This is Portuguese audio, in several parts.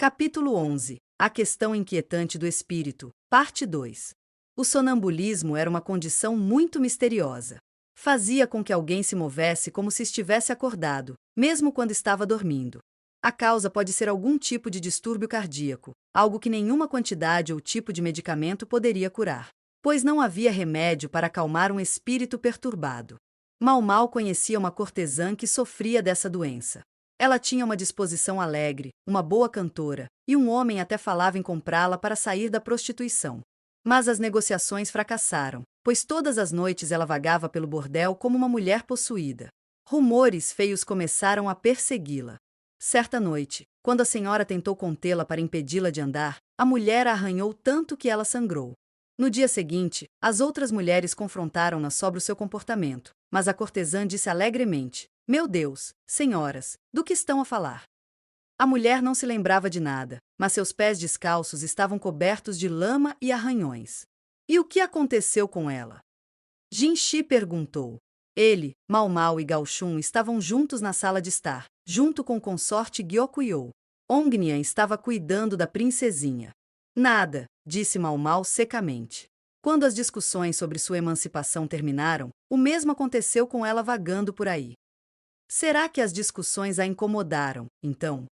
Capítulo 11. A questão inquietante do espírito. Parte 2. O sonambulismo era uma condição muito misteriosa. Fazia com que alguém se movesse como se estivesse acordado, mesmo quando estava dormindo. A causa pode ser algum tipo de distúrbio cardíaco, algo que nenhuma quantidade ou tipo de medicamento poderia curar, pois não havia remédio para acalmar um espírito perturbado. Mau conhecia uma cortesã que sofria dessa doença. Ela tinha uma disposição alegre, uma boa cantora, e um homem até falava em comprá-la para sair da prostituição. Mas as negociações fracassaram, pois todas as noites ela vagava pelo bordel como uma mulher possuída. Rumores feios começaram a persegui-la. Certa noite, quando a senhora tentou contê-la para impedi-la de andar, a mulher a arranhou tanto que ela sangrou. No dia seguinte, as outras mulheres confrontaram-na sobre o seu comportamento, mas a cortesã disse alegremente: "Meu Deus, senhoras, do que estão a falar?" A mulher não se lembrava de nada, mas seus pés descalços estavam cobertos de lama e arranhões. E o que aconteceu com ela? Jinchi perguntou. Ele, Mau e Gao-chun estavam juntos na sala de estar, junto com o consorte Gyokuyo. Ongnian estava cuidando da princesinha. Nada, disse Mau secamente. Quando as discussões sobre sua emancipação terminaram, o mesmo aconteceu com ela vagando por aí. Será que as discussões a incomodaram, então?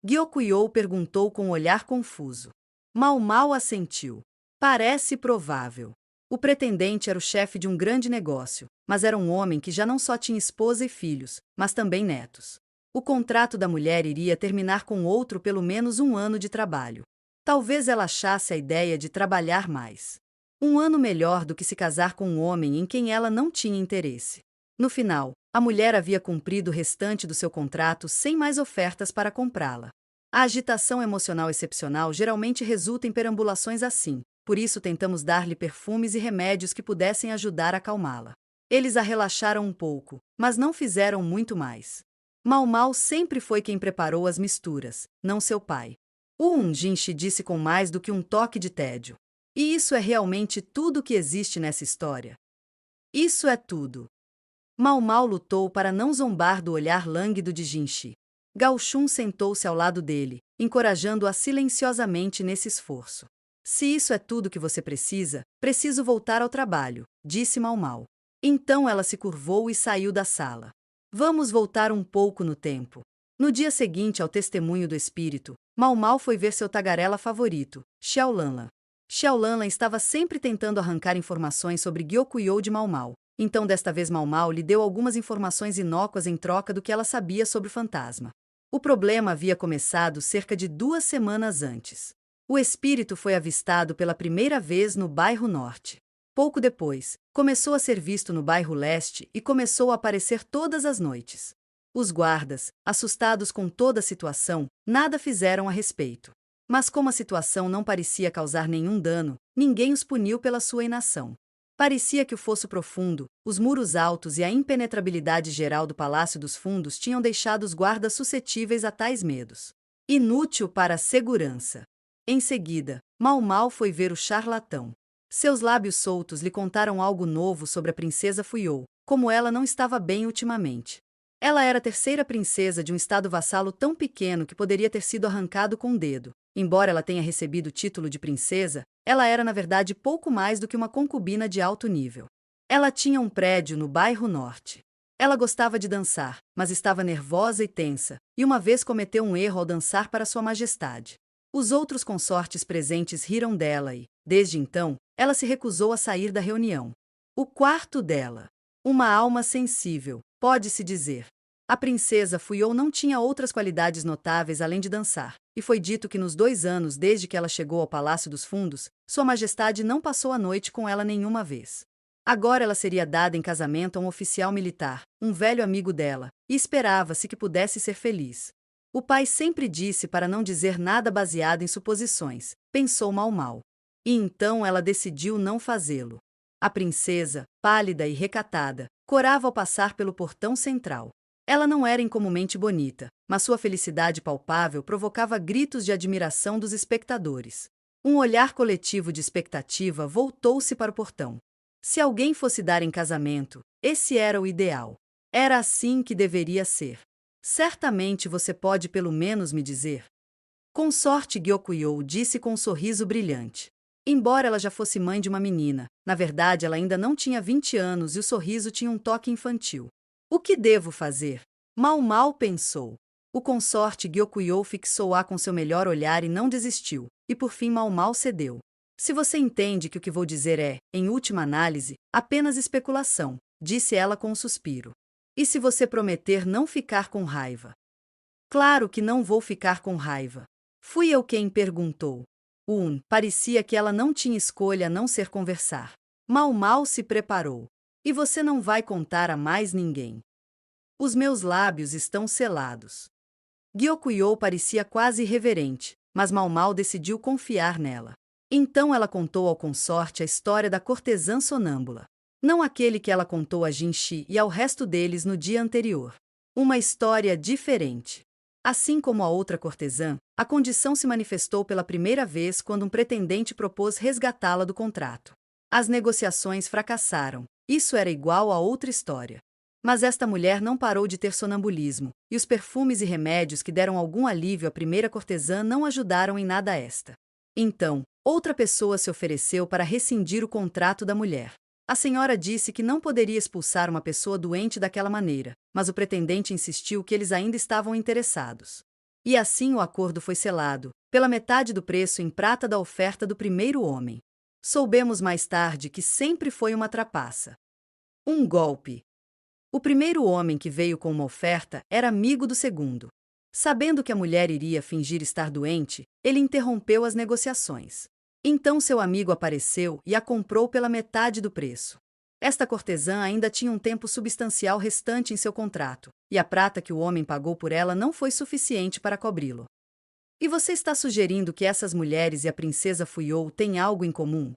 Gyokuyo perguntou com um olhar confuso. Mau assentiu. Parece provável. O pretendente era o chefe de um grande negócio, mas era um homem que já não só tinha esposa e filhos, mas também netos. O contrato da mulher iria terminar com outro pelo menos um ano de trabalho. Talvez ela achasse a ideia de trabalhar mais. Um ano melhor do que se casar com um homem em quem ela não tinha interesse. No final, a mulher havia cumprido o restante do seu contrato sem mais ofertas para comprá-la. A agitação emocional excepcional geralmente resulta em perambulações assim, por isso tentamos dar-lhe perfumes e remédios que pudessem ajudar a acalmá-la. Eles a relaxaram um pouco, mas não fizeram muito mais. Mau sempre foi quem preparou as misturas, não seu pai. Jinchi disse com mais do que um toque de tédio. E isso é realmente tudo o que existe nessa história? Isso é tudo. Mau lutou para não zombar do olhar lânguido de Jinchi. Gao-chun sentou-se ao lado dele, encorajando-a silenciosamente nesse esforço. Se isso é tudo que você precisa, preciso voltar ao trabalho, disse Mau. Então ela se curvou e saiu da sala. Vamos voltar um pouco no tempo. No dia seguinte ao testemunho do espírito, Mau foi ver seu tagarela favorito, Xiaolanlan. Xiaolanlan estava sempre tentando arrancar informações sobre Gyokuyo de Mau. Então desta vez Mau lhe deu algumas informações inócuas em troca do que ela sabia sobre o fantasma. O problema havia começado cerca de 2 semanas antes. O espírito foi avistado pela primeira vez no bairro Norte. Pouco depois, começou a ser visto no bairro Leste e começou a aparecer todas as noites. Os guardas, assustados com toda a situação, nada fizeram a respeito. Mas como a situação não parecia causar nenhum dano, ninguém os puniu pela sua inação. Parecia que o fosso profundo, os muros altos e a impenetrabilidade geral do Palácio dos Fundos tinham deixado os guardas suscetíveis a tais medos. Inútil para a segurança. Em seguida, Mau foi ver o charlatão. Seus lábios soltos lhe contaram algo novo sobre a princesa Fuyou, como ela não estava bem ultimamente. Ela era a terceira princesa de um estado vassalo tão pequeno que poderia ter sido arrancado com um dedo. Embora ela tenha recebido o título de princesa, ela era na verdade pouco mais do que uma concubina de alto nível. Ela tinha um prédio no bairro Norte. Ela gostava de dançar, mas estava nervosa e tensa, e uma vez cometeu um erro ao dançar para Sua Majestade. Os outros consortes presentes riram dela e, desde então, ela se recusou a sair da reunião. O quarto dela. Uma alma sensível, pode-se dizer. A princesa Fuyou não tinha outras qualidades notáveis além de dançar, e foi dito que nos 2 anos desde que ela chegou ao Palácio dos Fundos, Sua Majestade não passou a noite com ela nenhuma vez. Agora ela seria dada em casamento a um oficial militar, um velho amigo dela, e esperava-se que pudesse ser feliz. O pai sempre disse para não dizer nada baseado em suposições, pensou Mau. E então ela decidiu não fazê-lo. A princesa, pálida e recatada, corava ao passar pelo portão central. Ela não era incomumente bonita, mas sua felicidade palpável provocava gritos de admiração dos espectadores. Um olhar coletivo de expectativa voltou-se para o portão. Se alguém fosse dar em casamento, esse era o ideal. Era assim que deveria ser. Certamente você pode pelo menos me dizer. Consorte Gyokuyo disse com um sorriso brilhante. Embora ela já fosse mãe de uma menina, na verdade ela ainda não tinha 20 anos e o sorriso tinha um toque infantil. O que devo fazer? Mal Mal pensou. O consorte Gyokuyo fixou-a com seu melhor olhar e não desistiu, e por fim Mal Mal cedeu. Se você entende que o que vou dizer é, em última análise, apenas especulação, disse ela com um suspiro. E se você prometer não ficar com raiva? Claro que não vou ficar com raiva. Fui eu quem perguntou. Parecia que ela não tinha escolha a não ser conversar. Mal Mal se preparou. E você não vai contar a mais ninguém. Os meus lábios estão selados. Gyokuyo parecia quase irreverente, mas Mal Mal decidiu confiar nela. Então ela contou ao consorte a história da cortesã sonâmbula. Não aquele que ela contou a Jinshi e ao resto deles no dia anterior. Uma história diferente. Assim como a outra cortesã, a condição se manifestou pela primeira vez quando um pretendente propôs resgatá-la do contrato. As negociações fracassaram. Isso era igual a outra história. Mas esta mulher não parou de ter sonambulismo, e os perfumes e remédios que deram algum alívio à primeira cortesã não ajudaram em nada esta. Então, outra pessoa se ofereceu para rescindir o contrato da mulher. A senhora disse que não poderia expulsar uma pessoa doente daquela maneira, mas o pretendente insistiu que eles ainda estavam interessados. E assim o acordo foi selado, pela metade do preço em prata da oferta do primeiro homem. Soubemos mais tarde que sempre foi uma trapaça. Um golpe. O primeiro homem que veio com uma oferta era amigo do segundo. Sabendo que a mulher iria fingir estar doente, ele interrompeu as negociações. Então seu amigo apareceu e a comprou pela metade do preço. Esta cortesã ainda tinha um tempo substancial restante em seu contrato, e a prata que o homem pagou por ela não foi suficiente para cobri-lo. E você está sugerindo que essas mulheres e a princesa Fuyou têm algo em comum?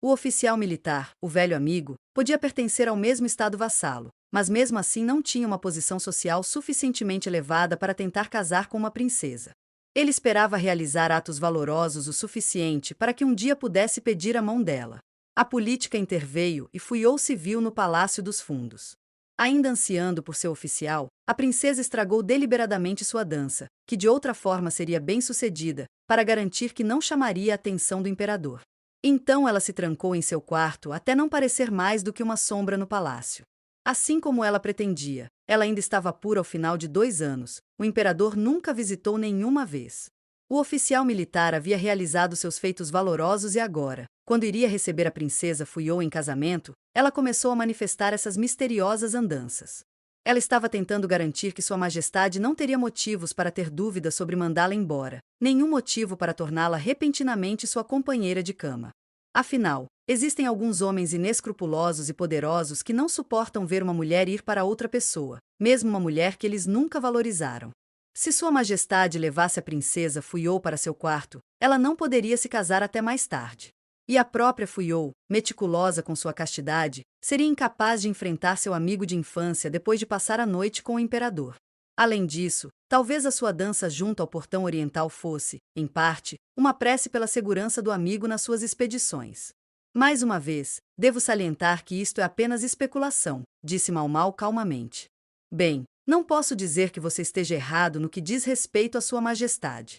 O oficial militar, o velho amigo, podia pertencer ao mesmo estado vassalo, mas mesmo assim não tinha uma posição social suficientemente elevada para tentar casar com uma princesa. Ele esperava realizar atos valorosos o suficiente para que um dia pudesse pedir a mão dela. A política interveio e Fuyou se viu no Palácio dos Fundos. Ainda ansiando por seu oficial, a princesa estragou deliberadamente sua dança, que de outra forma seria bem-sucedida, para garantir que não chamaria a atenção do imperador. Então ela se trancou em seu quarto até não parecer mais do que uma sombra no palácio. Assim como ela pretendia, ela ainda estava pura ao final de 2 anos, o imperador nunca visitou nenhuma vez. O oficial militar havia realizado seus feitos valorosos e agora, quando iria receber a princesa Fuyou em casamento, ela começou a manifestar essas misteriosas andanças. Ela estava tentando garantir que Sua Majestade não teria motivos para ter dúvidas sobre mandá-la embora, nenhum motivo para torná-la repentinamente sua companheira de cama. Afinal, existem alguns homens inescrupulosos e poderosos que não suportam ver uma mulher ir para outra pessoa, mesmo uma mulher que eles nunca valorizaram. Se Sua Majestade levasse a princesa Fuyou para seu quarto, ela não poderia se casar até mais tarde. E a própria Fuyou, meticulosa com sua castidade, seria incapaz de enfrentar seu amigo de infância depois de passar a noite com o imperador. Além disso, talvez a sua dança junto ao portão oriental fosse, em parte, uma prece pela segurança do amigo nas suas expedições. Mais uma vez, devo salientar que isto é apenas especulação, disse Mal Mal calmamente. Bem, não posso dizer que você esteja errado no que diz respeito à Sua Majestade.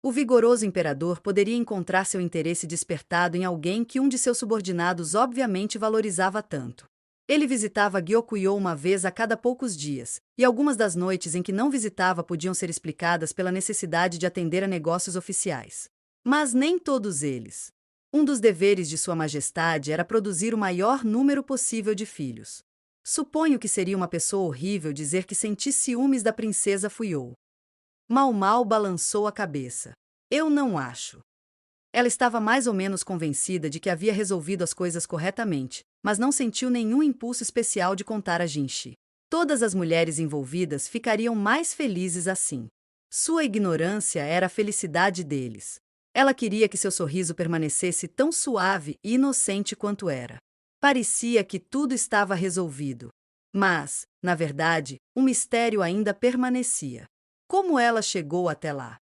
O vigoroso imperador poderia encontrar seu interesse despertado em alguém que um de seus subordinados obviamente valorizava tanto. Ele visitava Gyokuyo uma vez a cada poucos dias, e algumas das noites em que não visitava podiam ser explicadas pela necessidade de atender a negócios oficiais. Mas nem todos eles. Um dos deveres de Sua Majestade era produzir o maior número possível de filhos. Suponho que seria uma pessoa horrível dizer que senti ciúmes da princesa Fuyou. Mal Mal balançou a cabeça. Eu não acho. Ela estava mais ou menos convencida de que havia resolvido as coisas corretamente, mas não sentiu nenhum impulso especial de contar a Jinshi. Todas as mulheres envolvidas ficariam mais felizes assim. Sua ignorância era a felicidade deles. Ela queria que seu sorriso permanecesse tão suave e inocente quanto era. Parecia que tudo estava resolvido. Mas, na verdade, um mistério ainda permanecia. Como ela chegou até lá?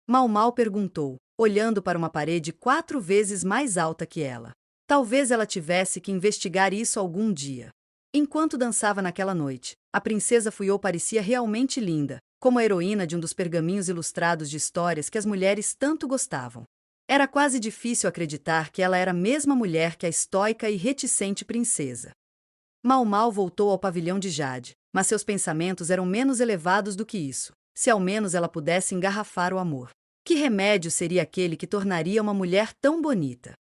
Mal Mal perguntou, olhando para uma parede 4 vezes mais alta que ela. Talvez ela tivesse que investigar isso algum dia. Enquanto dançava naquela noite, a princesa Fuyou parecia realmente linda, como a heroína de um dos pergaminhos ilustrados de histórias que as mulheres tanto gostavam. Era quase difícil acreditar que ela era a mesma mulher que a estoica e reticente princesa. Mau Mau voltou ao pavilhão de Jade, mas seus pensamentos eram menos elevados do que isso. Se ao menos ela pudesse engarrafar o amor. Que remédio seria aquele que tornaria uma mulher tão bonita?